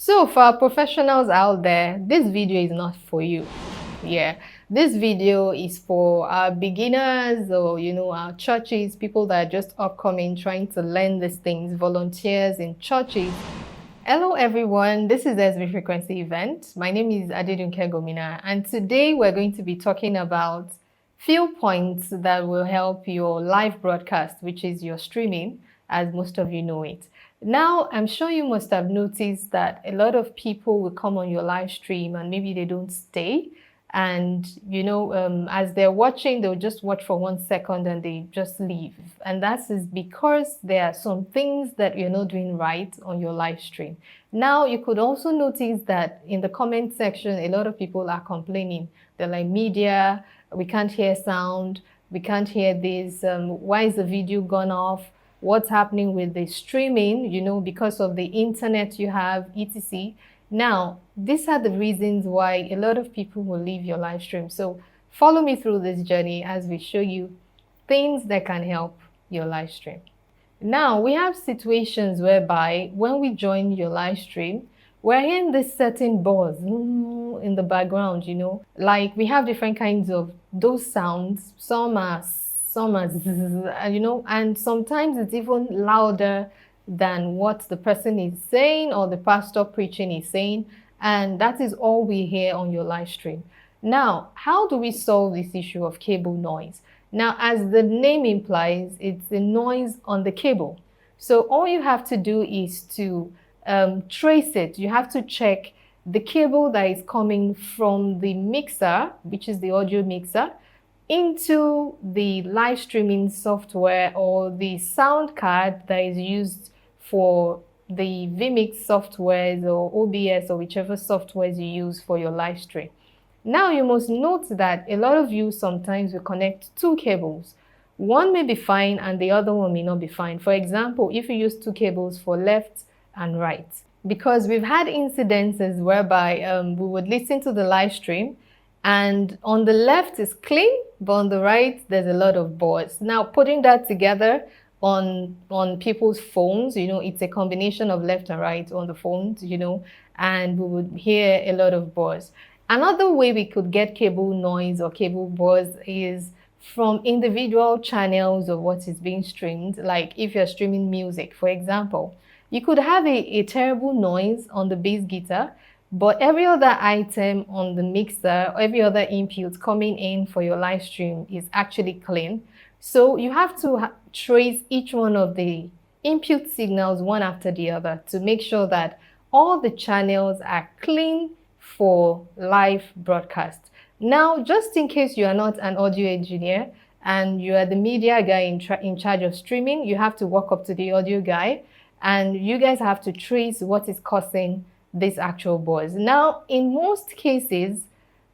So for our professionals out there, this video is not for you. Yeah, this video is for our beginners or, our churches, people that are just upcoming, trying to learn these things, volunteers in churches. Hello everyone, this is sbfrequency event. My name is Adedunke Gomina, and today we're going to be talking about few points that will help your live broadcast, which is your streaming, as most of you know it. Now, I'm sure you must have noticed that a lot of people will come on your live stream and maybe they don't stay. And, as they're watching, they'll just watch for 1 second and they just leave. And that is because there are some things that you're not doing right on your live stream. Now, you could also notice that in the comment section, a lot of people are complaining. They're like, media, we can't hear sound, we can't hear this, why is the video gone off? What's happening with the streaming, because of the internet you have, etc. Now, these are the reasons why a lot of people will leave your live stream. So follow me through this journey as we show you things that can help your live stream. Now, we have situations whereby when we join your live stream, we're hearing this certain buzz in the background, like we have different kinds of those sounds. Some are and sometimes it's even louder than what the person is saying or the pastor preaching is saying, and that is all we hear on your live stream. Now, how do we solve this issue of cable noise? Now, as the name implies, it's the noise on the cable. So all you have to do is to trace it. You have to check the cable that is coming from the mixer, which is the audio mixer, into the live streaming software or the sound card that is used for the vMix softwares or OBS or whichever softwares you use for your live stream. Now you must note that a lot of you sometimes will connect two cables. One may be fine and the other one may not be fine. For example, if you use two cables for left and right, because we've had incidences whereby we would listen to the live stream and on the left is clean, but on the right, there's a lot of buzz. Now, putting that together on people's phones, it's a combination of left and right on the phones, and we would hear a lot of buzz. Another way we could get cable noise or cable buzz is from individual channels of what is being streamed. Like if you're streaming music, for example, you could have a terrible noise on the bass guitar, but every other item on the mixer, every other input coming in for your live stream is actually clean. So you have to trace each one of the input signals one after the other to make sure that all the channels are clean for live broadcast. Now, just in case you are not an audio engineer and you are the media guy in charge of streaming, you have to walk up to the audio guy and you guys have to trace what is causing this actual buzz. Now, in most cases,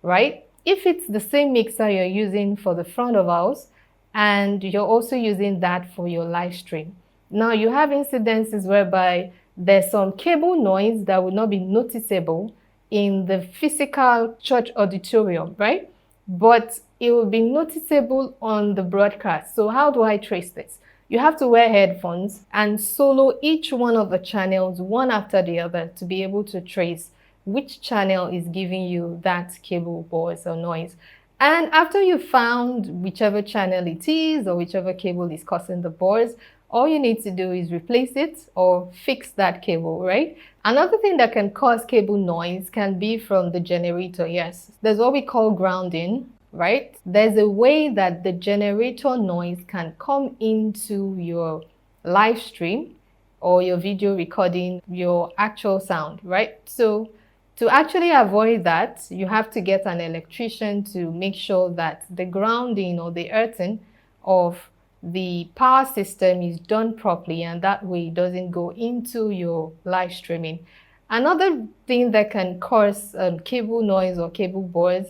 right, if it's the same mixer you're using for the front of house and you're also using that for your live stream, now you have incidences whereby there's some cable noise that would not be noticeable in the physical church auditorium, right? But it will be noticeable on the broadcast. So how do I trace this? You have to wear headphones and solo each one of the channels one after the other to be able to trace which channel is giving you that cable buzz or noise. And after you found whichever channel it is or whichever cable is causing the buzz, all you need to do is replace it or fix that cable, right? Another thing that can cause cable noise can be from the generator. Yes, there's what we call grounding, right? There's a way that the generator noise can come into your live stream or your video recording your actual sound, right? So to actually avoid that, you have to get an electrician to make sure that the grounding or the earthing of the power system is done properly, and that way it doesn't go into your live streaming. Another thing that can cause cable noise or cable buzz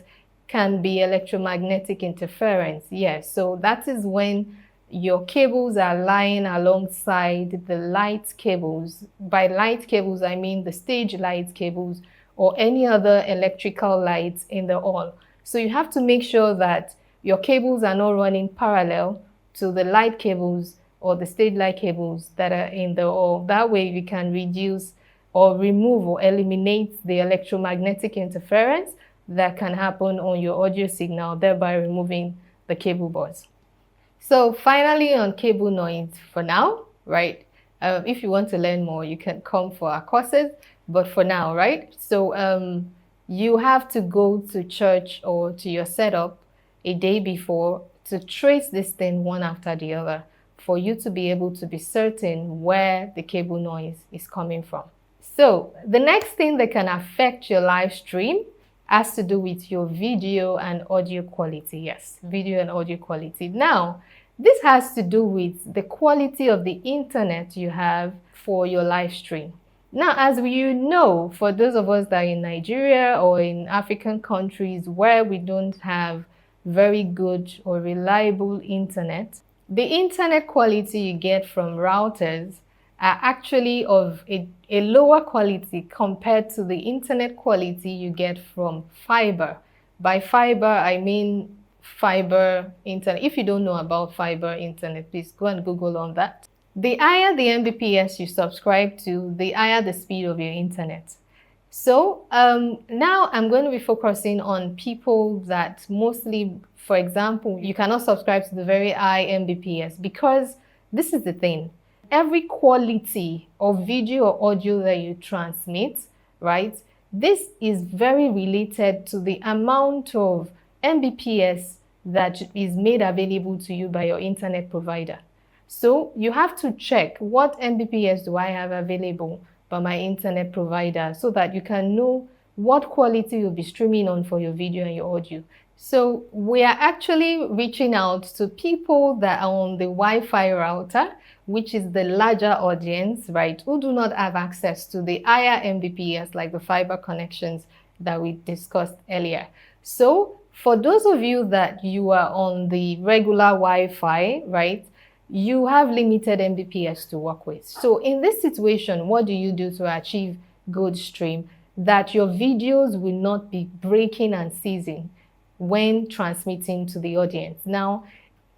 can be electromagnetic interference. Yes, so that is when your cables are lying alongside the light cables. By light cables, I mean the stage light cables or any other electrical lights in the hall. So you have to make sure that your cables are not running parallel to the light cables or the stage light cables that are in the hall. That way you can reduce or remove or eliminate the electromagnetic interference that can happen on your audio signal, thereby removing the cable buzz. So finally, on cable noise for now, right? If you want to learn more, you can come for our courses, but for now, right? So you have to go to church or to your setup a day before to trace this thing one after the other for you to be able to be certain where the cable noise is coming from. So the next thing that can affect your live stream has to do with your video and audio quality. Yes, video and audio quality. Now, this has to do with the quality of the internet you have for your live stream. Now, as you know, for those of us that are in Nigeria or in African countries where we don't have very good or reliable internet, the internet quality you get from routers are actually of a lower quality compared to the internet quality you get from fiber. By fiber, I mean fiber internet. If you don't know about fiber internet, please go and Google on that. The higher the Mbps you subscribe to, the higher the speed of your internet. So now I'm going to be focusing on people that mostly, for example, you cannot subscribe to the very high Mbps, because this is the thing. Every quality of video or audio that you transmit, right, this is very related to the amount of Mbps that is made available to you by your internet provider. So you have to check what Mbps do I have available by my internet provider so that you can know what quality you'll be streaming on for your video and your audio. So we are actually reaching out to people that are on the Wi-Fi router, which is the larger audience, right, who do not have access to the higher Mbps like the fiber connections that we discussed earlier. So for those of you that you are on the regular Wi-Fi, right, you have limited Mbps to work with. So in this situation, what do you do to achieve good stream? That your videos will not be breaking and seizing when transmitting to the audience. Now,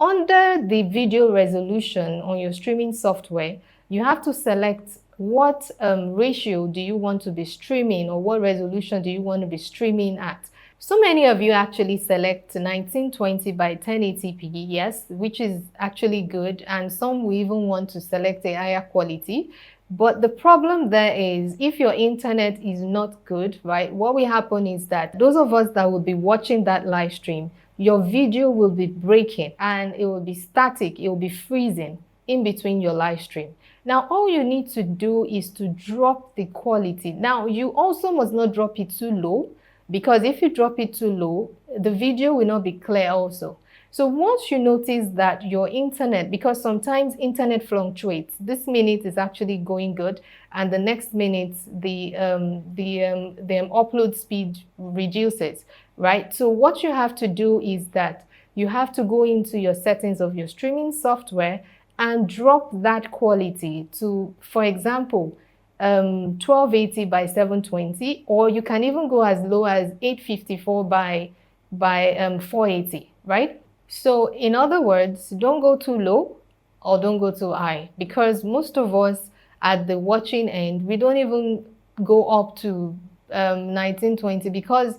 under the video resolution on your streaming software, you have to select what ratio do you want to be streaming, or what resolution do you want to be streaming at. So many of you actually select 1920 by 1080p, yes, which is actually good, and some will even want to select a higher quality. But the problem there is, if your internet is not good, right, what will happen is that those of us that will be watching that live stream, your video will be breaking and it will be static, it will be freezing in between your live stream. Now, all you need to do is to drop the quality. Now, you also must not drop it too low, because if you drop it too low, the video will not be clear also. So once you notice that your internet, because sometimes internet fluctuates, this minute is actually going good, and the next minute the upload speed reduces, right? So what you have to do is that you have to go into your settings of your streaming software and drop that quality to, for example, 1280 by 720, or you can even go as low as 854 by 480, right? So in other words, don't go too low or don't go too high, because most of us at the watching end, we don't even go up to 1920, because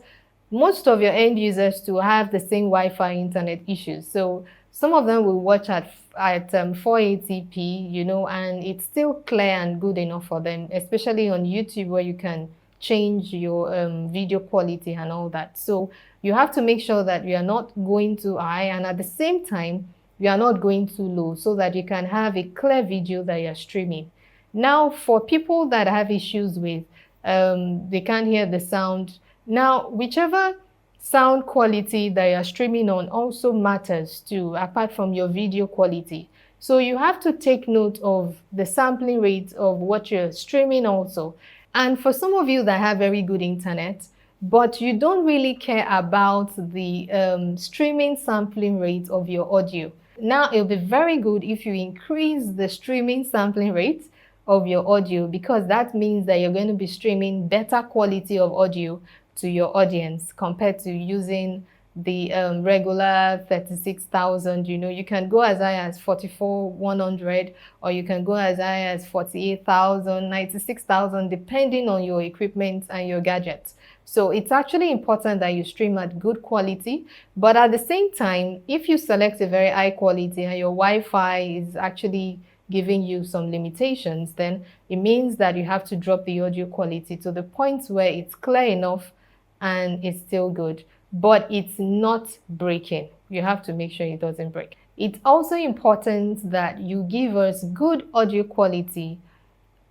most of your end users to have the same Wi-Fi internet issues. So some of them will watch at 480p, you know, and it's still clear and good enough for them, especially on YouTube, where you can change your video quality and all that. So you have to make sure that you are not going too high, and at the same time, you are not going too low, so that you can have a clear video that you're streaming. Now, for people that have issues with, they can't hear the sound. Now, whichever sound quality that you're streaming on also matters too, apart from your video quality. So you have to take note of the sampling rate of what you're streaming also. And for some of you that have very good internet, but you don't really care about the streaming sampling rate of your audio, now it'll be very good if you increase the streaming sampling rate of your audio, because that means that you're going to be streaming better quality of audio to your audience compared to using the regular 36,000. You know, you can go as high as 44,100, or you can go as high as 48,000, 96,000, depending on your equipment and your gadgets. So it's actually important that you stream at good quality, but at the same time, if you select a very high quality and your Wi-Fi is actually giving you some limitations, then it means that you have to drop the audio quality to the point where it's clear enough and it's still good, but it's not breaking. You have to make sure it doesn't break. It's also important that you give us good audio quality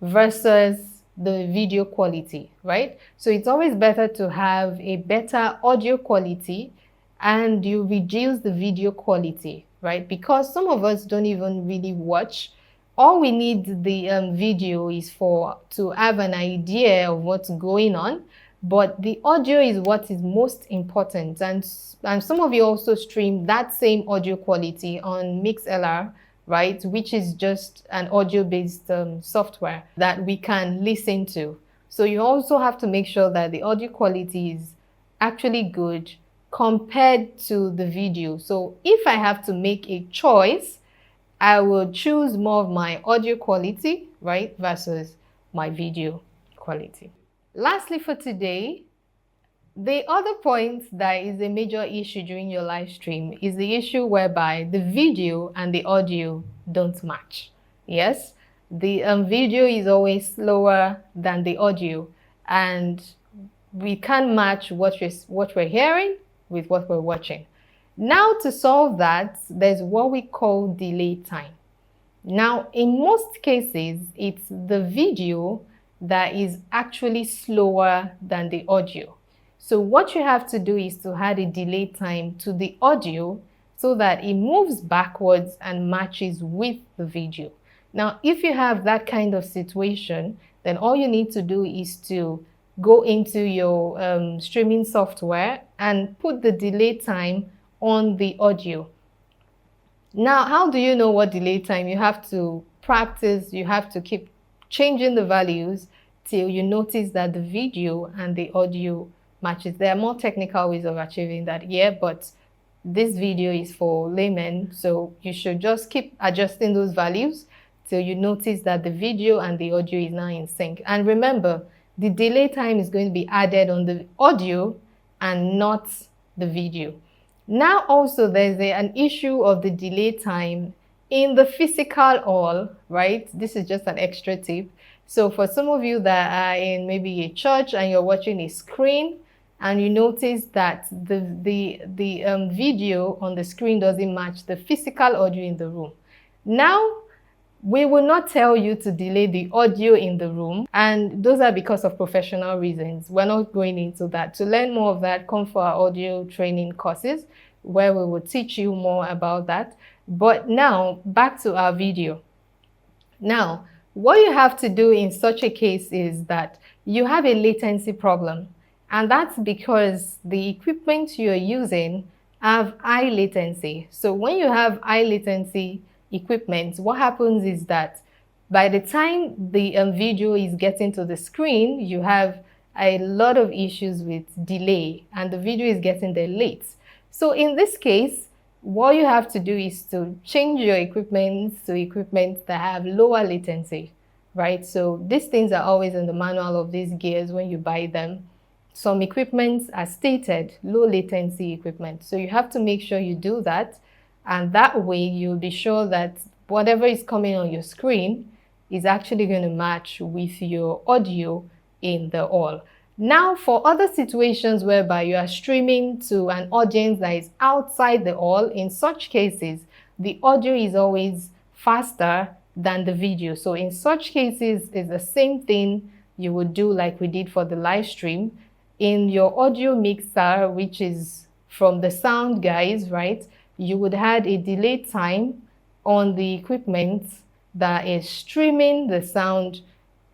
versus the video quality, right? So it's always better to have a better audio quality and you reduce the video quality, right? Because some of us don't even really watch. All we need the video is to have an idea of what's going on, but the audio is what is most important. And some of you also stream that same audio quality on MixLR, right, which is just an audio-based software that we can listen to. So you also have to make sure that the audio quality is actually good compared to the video. So if I have to make a choice, I will choose more of my audio quality, right, versus my video quality. Lastly for today, the other point that is a major issue during your live stream is the issue whereby the video and the audio don't match. Yes, the video is always slower than the audio, and we can't match what we're hearing with what we're watching. Now, to solve that, there's what we call delay time. Now, in most cases, it's the video that is actually slower than the audio. So what you have to do is to add a delay time to the audio so that it moves backwards and matches with the video. Now, if you have that kind of situation, then all you need to do is to go into your streaming software and put the delay time on the audio. Now, how do you know what delay time? You have to practice, you have to keep changing the values till you notice that the video and the audio matches. There are more technical ways of achieving that here, but this video is for laymen, so you should just keep adjusting those values till you notice that the video and the audio is now in sync. And remember, the delay time is going to be added on the audio and not the video. Now also there's an issue of the delay time in the physical hall, right? This is just an extra tip. So for some of you that are in maybe a church and you're watching a screen and you notice that the video on the screen doesn't match the physical audio in the room. Now, we will not tell you to delay the audio in the room, and those are because of professional reasons. We're not going into that. To learn more of that, come for our audio training courses where we will teach you more about that. But now, back to our video. Now, what you have to do in such a case is that you have a latency latency and that's because the equipment you're using have high latency. So when you have high latency equipment, what happens is that by the time the video is getting to the screen, you have a lot of issues with delay and the video is getting there late. So in this case, what you have to do is to change your equipment to equipment that have lower latency, right? So these things are always in the manual of these gears when you buy them. Some equipment are stated low latency equipment. So you have to make sure you do that. And that way you'll be sure that whatever is coming on your screen is actually going to match with your audio in the hall. Now, for other situations whereby you are streaming to an audience that is outside the hall, in such cases, the audio is always faster than the video. So in such cases, it's the same thing you would do like we did for the live stream. In your audio mixer, which is from the sound guys, right, you would add a delay time on the equipment that is streaming the sound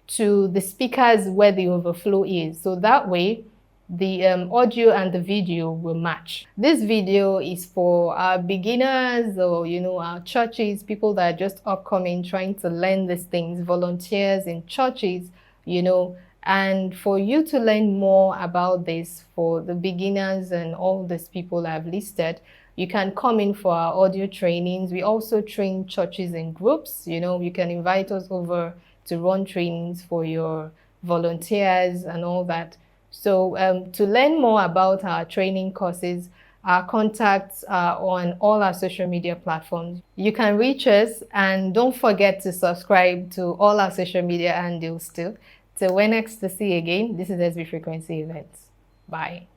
to the speakers where the overflow is. So that way, the audio and the video will match. This video is for our beginners or, our churches, people that are just upcoming, trying to learn these things, volunteers in churches, And for you to learn more about this, for the beginners and all these people I've listed, you can come in for our audio trainings. We also train churches in groups. You know, you can invite us over to run trainings for your volunteers and all that. So to learn more about our training courses, our contacts are on all our social media platforms. You can reach us, and don't forget to subscribe to all our social media handles too. Till when next to see you again, this is SB Frequency Events. Bye.